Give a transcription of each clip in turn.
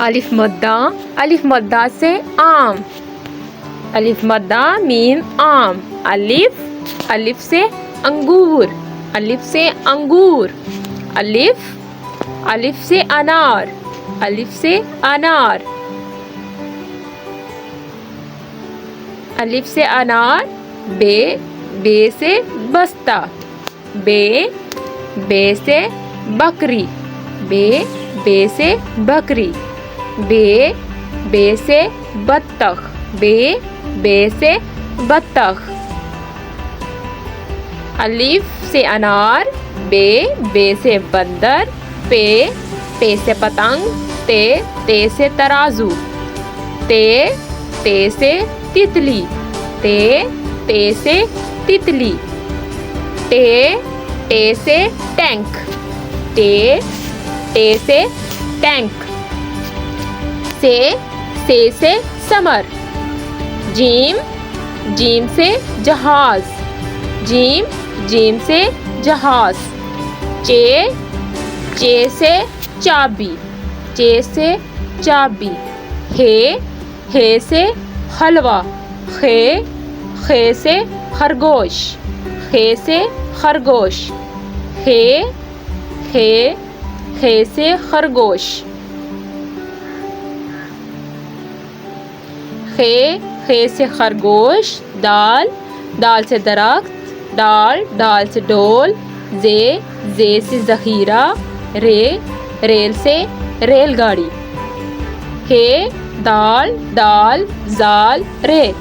الف مدہ سے آم. الف مدہ میم آم. الف سے انگور. الف سے انگور. الف سے انار. الف سے انار. الف سے انار. بے سے بستہ. بے سے بکری. بے سے بکری. بے سے بطخ. بے سے بطخ. الف سے انار. بے سے بندر. پے سے پتنگ. تے سے ترازو. تے سے تتلی. تے سے تتلی. ٹے سے ٹینک. ٹے سے ٹینک. سے سمر. جیم سے جہاز. جیم سے جہاز. چے سے چابی. سے چابی. ہے سے حلوہ. خے سے خرگوش. سے خرگوش. ہے سے خرگوش. خے سے خرگوش. دال سے درخت. ڈال سے ڈول. زے سے ذخیرہ. ریل سے ریل گاڑی. دال زال رے.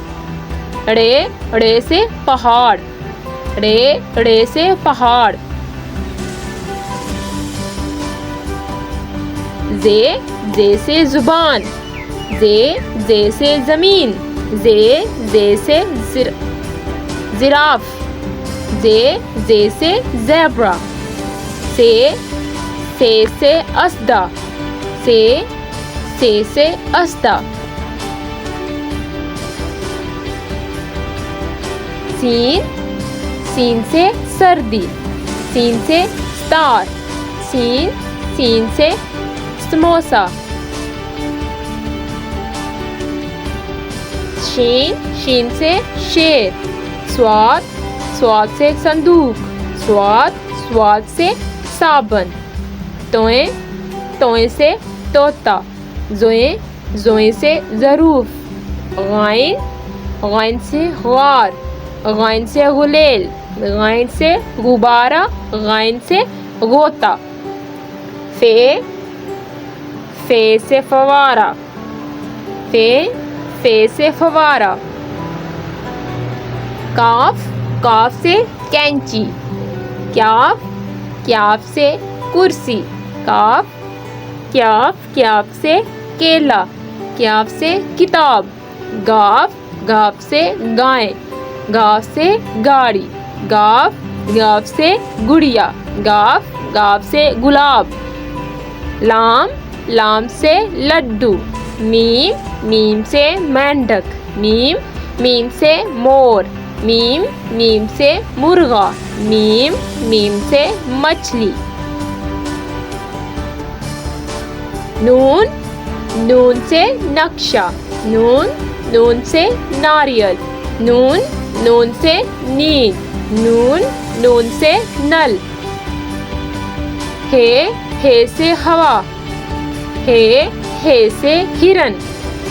ڑے سے پہاڑ. ڑے سے پہاڑ. زے سے زبان. زے سے زمین. زے سے زراف. زے سے زیبرا. سے اسدہ. سے اسدہ. سین سے سردی. سین سے ستار. سین سے سموسا. شین سے شیر. سواد سے صندوق. سواد سے صابن. توئیں سے طوطا. زوئیں سے ظروف. غائن سے غار. غائن سے غلیل. غائن سے غبارہ. غائن سے غوطہ. فے سے فوارہ. فے سے فوارہ. کاف سے کینچی. کیاف سے کرسی. کیاف سے کیلا. کیاف سے کتاب. گاف سے گائے. گاف سے گاڑی. گاف سے گڑیا. گاف سے گلاب. لام سے لڈو. میم سے مینڈک. میم سے مور. میم سے مرغا. میم سے مچھلی. نون سے نقشہ. نون سے ناریل. نون سے نیند. نون سے نل. ہے سے ہوا. ہے سے ہرن.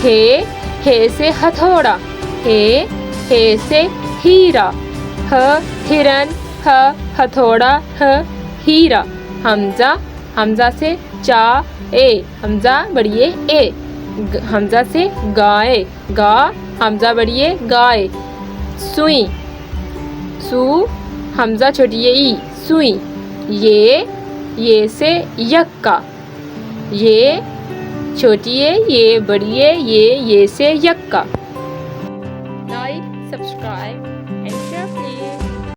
ہے سے ہتھوڑا. ہے سے ہیرا. ہرن. ہتھوڑا. ہیرا. حمزہ سے حمزہ بڑھیے اے. حمزہ سے گائے. حمزہ بڑھیے گائے. سوئی. حمزہ چھوٹیے ای. سوئی. یہ سے یکا. یہ چھوٹیے یہ بڑھیے یہ سے یکا. Like subscribe